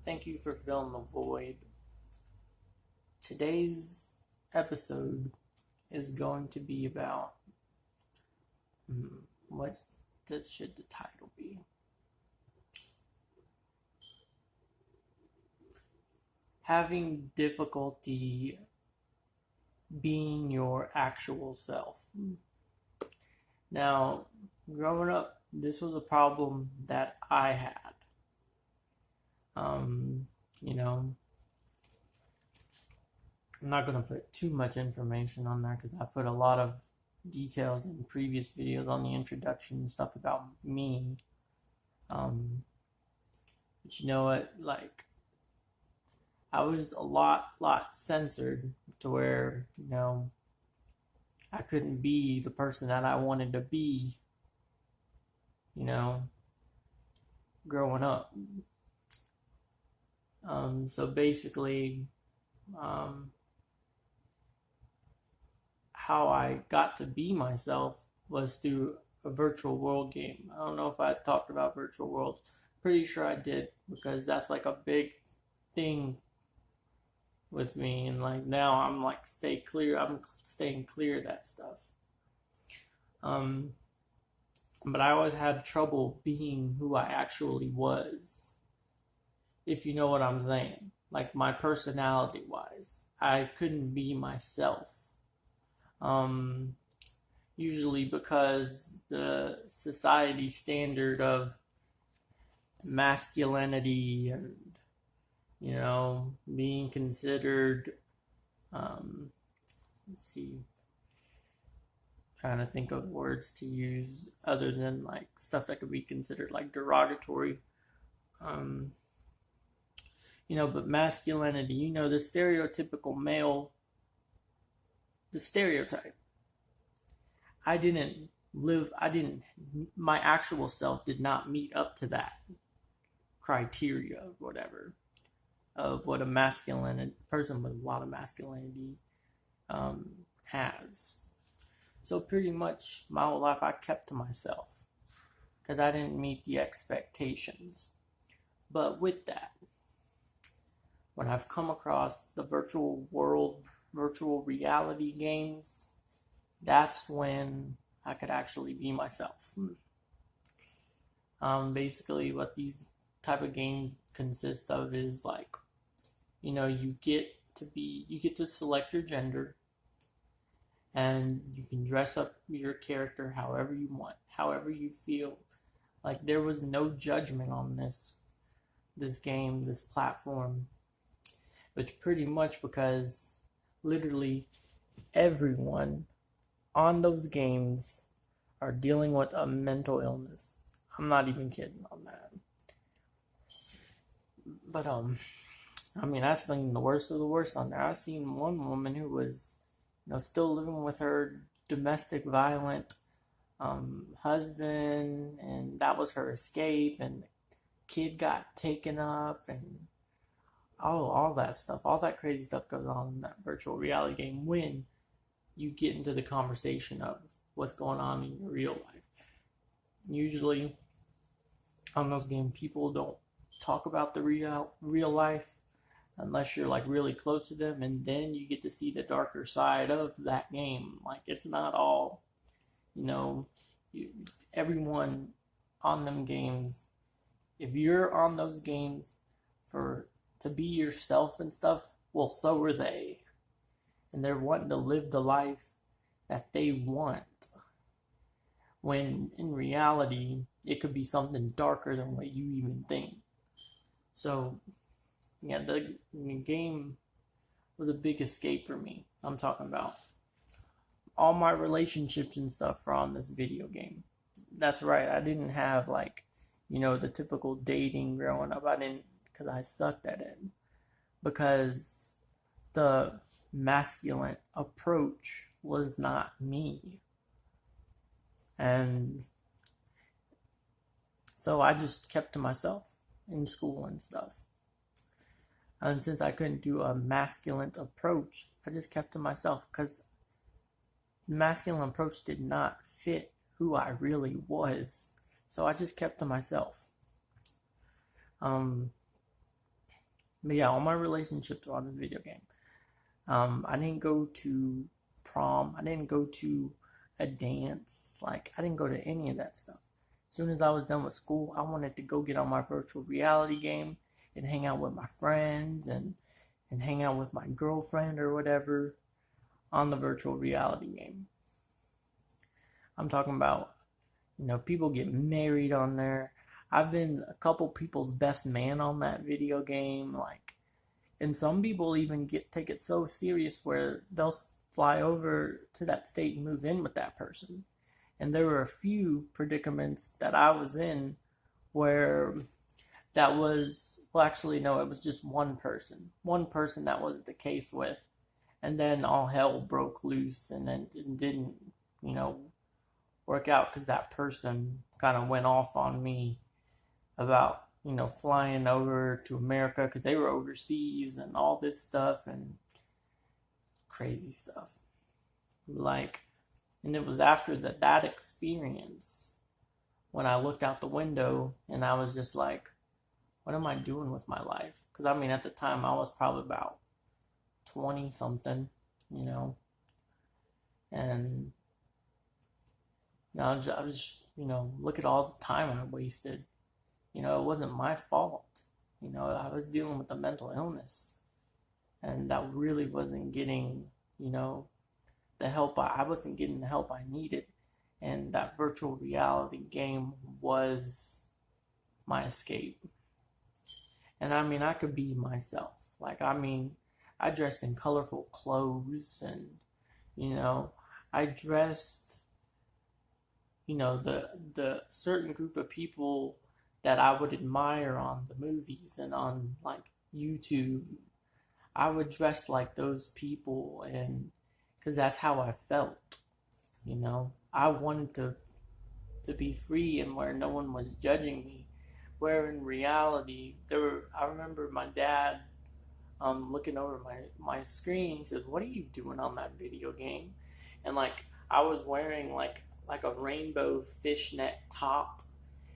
Thank you for filling the void. Today's episode is going to be about what should the title be? Having difficulty being your actual self. Now, growing up, this was a problem that I had. I'm not going to put too much information on there because I put a lot of details in previous videos on the introduction and stuff about me. But you know what? Like, I was a lot censored to where, I couldn't be the person that I wanted to be, growing up. So basically, how I got to be myself was through a virtual world game. I don't know if I talked about virtual worlds. Pretty sure I did, because that's like a big thing with me, and like now I'm staying clear of that stuff. But I always had trouble being who I actually was, if you know what I'm saying. Like, my personality wise, I couldn't be myself. Usually because the society standard of masculinity and, being considered, trying to think of words to use other than like stuff that could be considered like derogatory. But masculinity, the stereotypical male, the stereotype. My actual self did not meet up to that criteria, whatever, of what a masculine person with a lot of masculinity has. So pretty much my whole life I kept to myself because I didn't meet the expectations. But with that, when I've come across the virtual reality games, that's when I could actually be myself. Basically what these type of games consist of is like, you get to select your gender, and you can dress up your character however you want, however you feel. Like, there was no judgment on this game, this platform, which pretty much because literally everyone on those games are dealing with a mental illness. I'm not even kidding on that. But I've seen the worst of the worst on there. I've seen one woman who was, still living with her domestic violent husband, and that was her escape, and the kid got taken up, and all that stuff, all that crazy stuff goes on in that virtual reality game when you get into the conversation of what's going on in your real life. Usually on those games, people don't talk about the real life unless you're like really close to them, and then you get to see the darker side of that game. Like, it's not all, everyone on them games, if you're on those games to be yourself and stuff, well, so are they. And they're wanting to live the life that they want. When in reality, it could be something darker than what you even think. So, yeah, the game was a big escape for me. I'm talking about all my relationships and stuff are on this video game. That's right, I didn't have the typical dating growing up. I didn't, because I sucked at it. Because the masculine approach was not me. And so I just kept to myself in school and stuff. And since I couldn't do a masculine approach, I just kept to myself because the masculine approach did not fit who I really was. So I just kept to myself. But yeah, all my relationships were on the video game. I didn't go to prom. I didn't go to a dance. Like, I didn't go to any of that stuff. As soon as I was done with school, I wanted to go get on my virtual reality game and hang out with my friends and hang out with my girlfriend or whatever on the virtual reality game. I'm talking about, people get married on there. I've been a couple people's best man on that video game, like, and some people even take it so serious where they'll fly over to that state and move in with that person. And there were a few predicaments that I was in where that was, well, actually, no, it was just one person. One person that was the case with. And then all hell broke loose and then it didn't, work out because that person kind of went off on me about, flying over to America because they were overseas and all this stuff and crazy stuff. Like, and it was after that experience when I looked out the window and I was just like, what am I doing with my life? Because I mean, at the time I was probably about 20 something, and I was, look at all the time I wasted. It wasn't my fault. I was dealing with a mental illness, and that really wasn't getting, the help I wasn't getting the help I needed, and that virtual reality game was my escape. And I mean, I could be myself. Like, I mean, I dressed in colorful clothes, and I dressed, the certain group of people that I would admire on the movies and on like YouTube. I would dress like those people, and because that's how I felt. I wanted to be free and where no one was judging me. Where in reality, I remember my dad looking over my screen, said, "What are you doing on that video game?" And like, I was wearing like a rainbow fishnet top,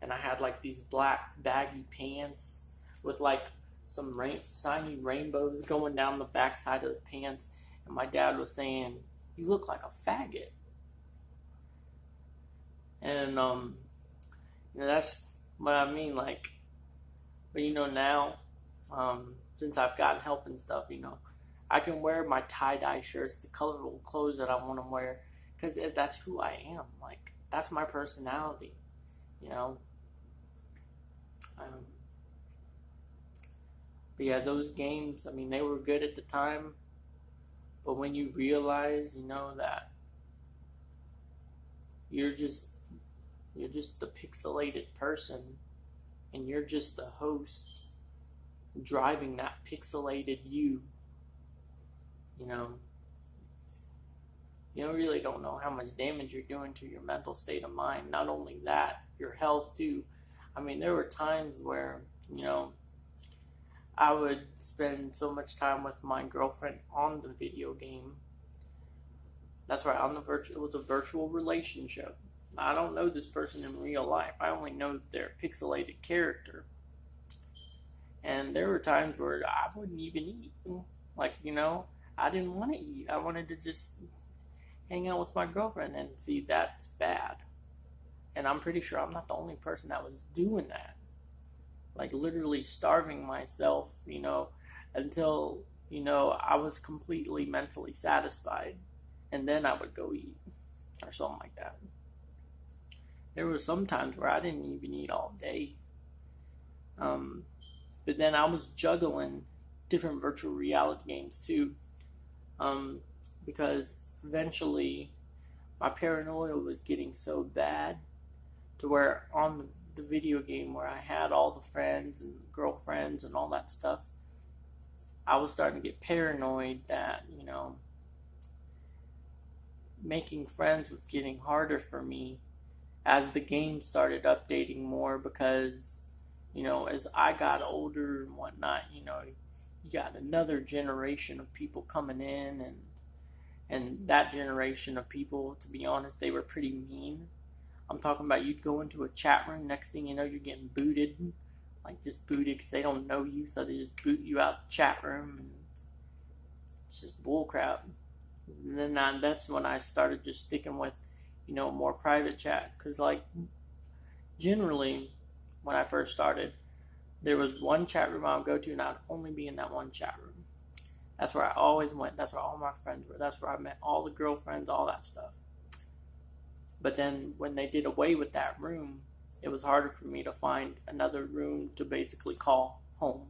and I had like these black baggy pants with like some shiny rainbows going down the backside of the pants. And my dad was saying, "You look like a faggot." And that's what I mean. Like, but now, since I've gotten help and stuff, I can wear my tie-dye shirts, the colorful clothes that I want to wear, because that's who I am. Like, that's my personality. But yeah, those games, I mean, they were good at the time, but when you realize, that you're just the pixelated person, and you're just the host driving that pixelated you, you really don't know how much damage you're doing to your mental state of mind. Not only that, your health too. I mean, there were times where, I would spend so much time with my girlfriend on the video game. That's right, it was a virtual relationship. I don't know this person in real life. I only know their pixelated character. And there were times where I wouldn't even eat. Like, I didn't want to eat. I wanted to just hang out with my girlfriend, and see, that's bad. And I'm pretty sure I'm not the only person that was doing that. Like, literally starving myself, until, I was completely mentally satisfied. And then I would go eat or something like that. There were some times where I didn't even eat all day. But then I was juggling different virtual reality games too. Because eventually my paranoia was getting so bad to where on the video game where I had all the friends and girlfriends and all that stuff, I was starting to get paranoid that, making friends was getting harder for me as the game started updating more, because, as I got older and whatnot, you got another generation of people coming in, and that generation of people, to be honest, they were pretty mean. I'm talking about, you'd go into a chat room, next thing you know, you're getting booted like just booted because they don't know you, so they just boot you out the chat room, and it's just bullcrap. And then that's when I started just sticking with, more private chat, because like generally when I first started, there was one chat room I would go to, and I'd only be in that one chat room. That's where I always went. That's where all my friends were. That's where I met all the girlfriends, all that stuff. But then when they did away with that room, it was harder for me to find another room to basically call home.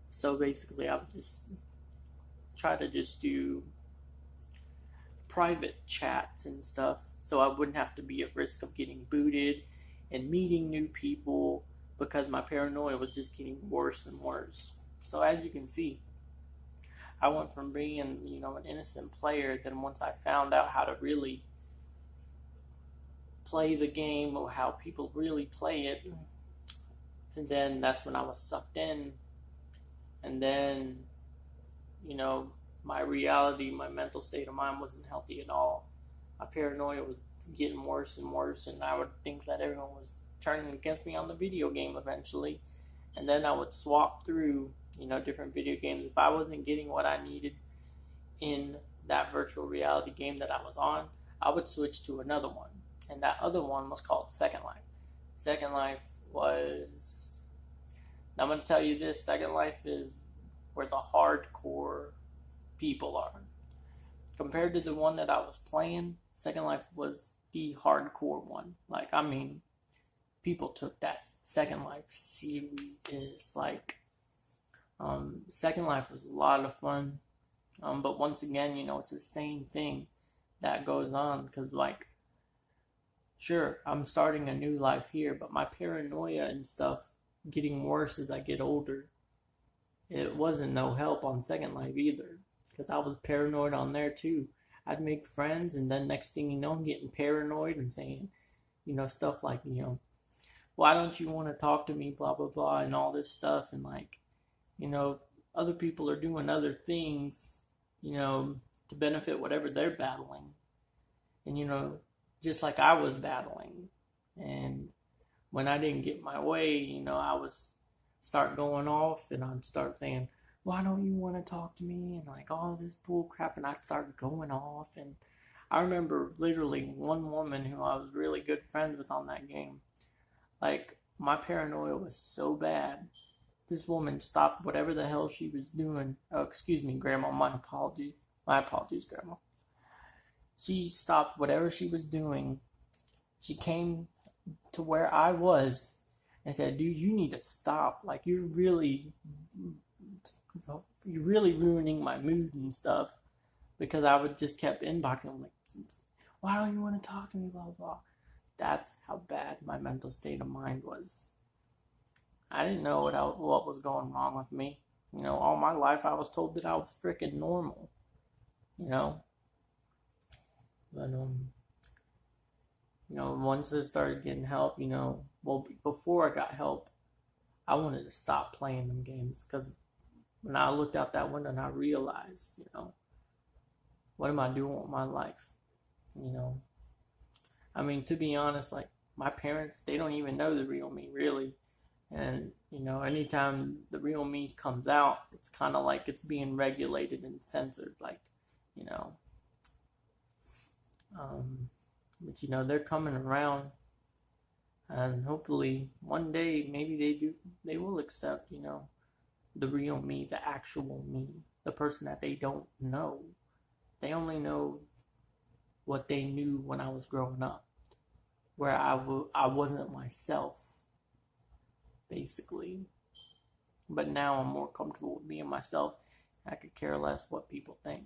So basically, I would just try to just do private chats and stuff, so I wouldn't have to be at risk of getting booted and meeting new people, because my paranoia was just getting worse and worse. So as you can see, I went from being, an innocent player, then once I found out how to really play the game or how people really play it, and then that's when I was sucked in. And then, my reality, my mental state of mind wasn't healthy at all. My paranoia was getting worse and worse, and I would think that everyone was turning against me on the video game eventually. And then I would swap through, different video games. If I wasn't getting what I needed in that virtual reality game that I was on, I would switch to another one. And that other one was called Second Life. Second Life was... Now I'm going to tell you this, Second Life is where the hardcore people are. Compared to the one that I was playing, Second Life was the hardcore one. Like, I mean, people took that Second Life serious. Like, Second Life was a lot of fun. But once again, it's the same thing that goes on. Because, like, sure, I'm starting a new life here, but my paranoia and stuff getting worse as I get older. It wasn't no help on Second Life either, because I was paranoid on there too. I'd make friends, and then next thing you know, I'm getting paranoid and saying, stuff like, why don't you want to talk to me, blah, blah, blah, and all this stuff. And like, other people are doing other things, to benefit whatever they're battling. And, just like I was battling. And when I didn't get my way, I was start going off, and I'd start saying, why don't you want to talk to me? And like all this bull crap, and I'd start going off. And I remember literally one woman who I was really good friends with on that game. Like, my paranoia was so bad. This woman stopped whatever the hell she was doing. Oh, excuse me, Grandma. My apologies. My apologies, Grandma. She stopped whatever she was doing. She came to where I was and said, dude, you need to stop. Like, you're really ruining my mood and stuff. Because I would just kept inboxing. I'm like, why don't you want to talk to me, blah, blah, blah. That's how bad my mental state of mind was. I didn't know what was going wrong with me. All my life I was told that I was freaking normal. But, once I started getting help, before I got help, I wanted to stop playing them games, because when I looked out that window and I realized, what am I doing with my life? I mean, to be honest, like, my parents, they don't even know the real me, really. And, anytime the real me comes out, it's kind of like it's being regulated and censored, like, but, they're coming around, and hopefully one day maybe they will accept, the real me, the actual me, the person that they don't know. They only know what they knew when I was growing up, where I wasn't myself, basically. But now I'm more comfortable with being myself. I could care less what people think,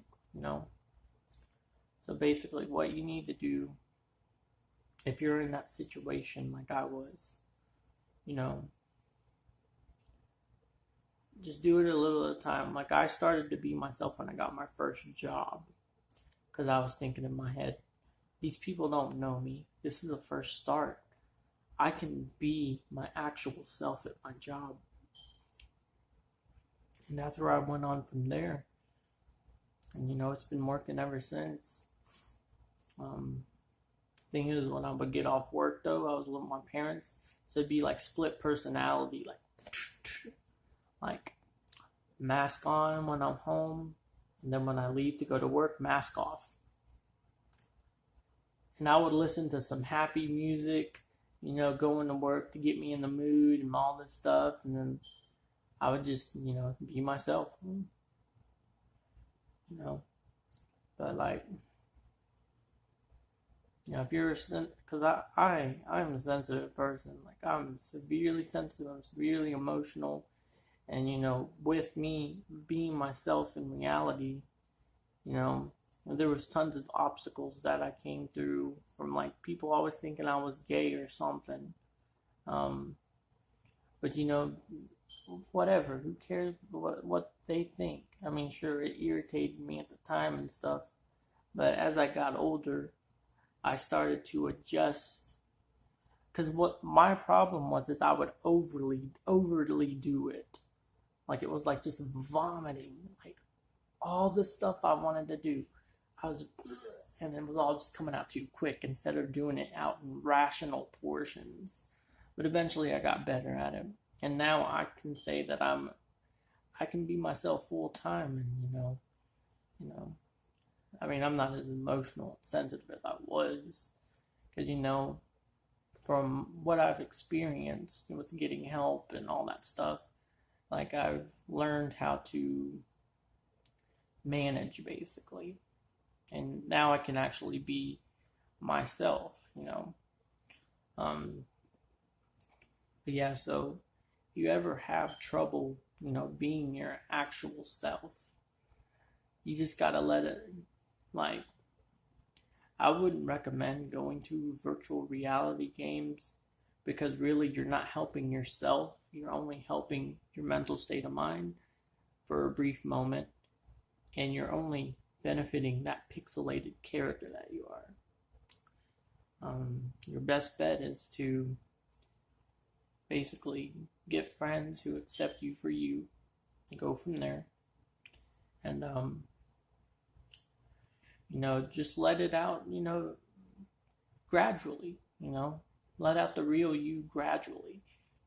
So basically what you need to do, if you're in that situation like I was, just do it a little at a time. Like, I started to be myself when I got my first job, because I was thinking in my head, these people don't know me. This is a first start. I can be my actual self at my job. And that's where I went on from there. And, it's been working ever since. Thing is, when I would get off work, though, I was with my parents. So it'd be like split personality, like mask on when I'm home, and then when I leave to go to work, mask off. And I would listen to some happy music, you know, going to work to get me in the mood and all this stuff, and then I would just, you know, be myself, you know. But like, you know, if you're because I'm a sensitive person. Like, I'm severely sensitive. I'm severely emotional, and you know, with me being myself in reality, you know, there was tons of obstacles that I came through from like people always thinking I was gay or something. But you know, whatever. Who cares what they think? I mean, sure, it irritated me at the time and stuff, but as I got older, I started to adjust. Because what my problem was is I would overly do it. Like, it was like just vomiting, like all the stuff I wanted to do. I was, and it was all just coming out too quick instead of doing it out in rational portions. But eventually I got better at it. And now I can say that I can be myself full time, and you know, I mean, I'm not as emotional and sensitive as I was, because you know, from what I've experienced with getting help and all that stuff, like I've learned how to manage basically, and now I can actually be myself, you know. But yeah, so if you ever have trouble, you know, being your actual self, you just gotta let it, like, I wouldn't recommend going to virtual reality games, because really you're not helping yourself. You're only helping your mental state of mind for a brief moment, and you're only benefiting that pixelated character that you are. Your best bet is to basically get friends who accept you for you, and go from there. And you know, just let it out, you know, gradually, you know, let out the real you gradually.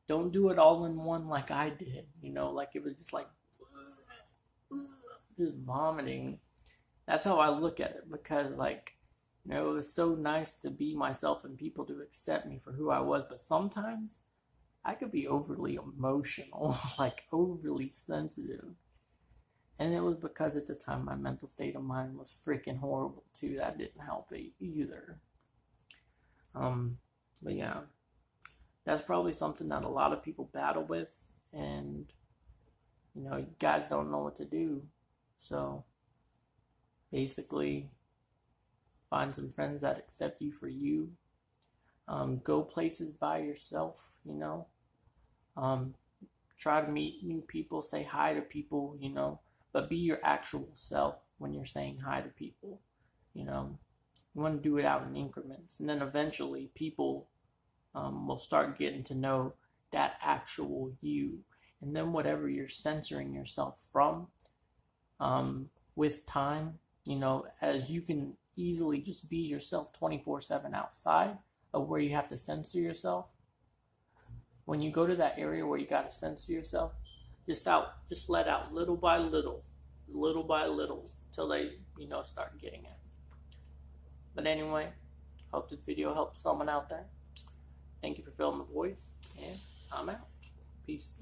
Don't do it all in one like I did, you know, like it was just like just vomiting. That's how I look at it, because like, you know, it was so nice to be myself and people to accept me for who I was, but sometimes I could be overly emotional, like overly sensitive. And it was because at the time my mental state of mind was freaking horrible too. That didn't help either. But yeah, that's probably something that a lot of people battle with, and you know, you guys don't know what to do. So basically, find some friends that accept you for you. Go places by yourself, you know. Try to meet new people, say hi to people, you know, but be your actual self when you're saying hi to people, you know. You want to do it out in increments, and then eventually people will start getting to know that actual you. And then whatever you're censoring yourself from, with time, you know, as you can easily just be yourself 24/7 outside of where you have to censor yourself. When you go to that area where you got to censor yourself, just let out little by little, till they, you know, start getting it. But anyway, hope this video helps someone out there. Thank you for filling the voice, and I'm out. Peace.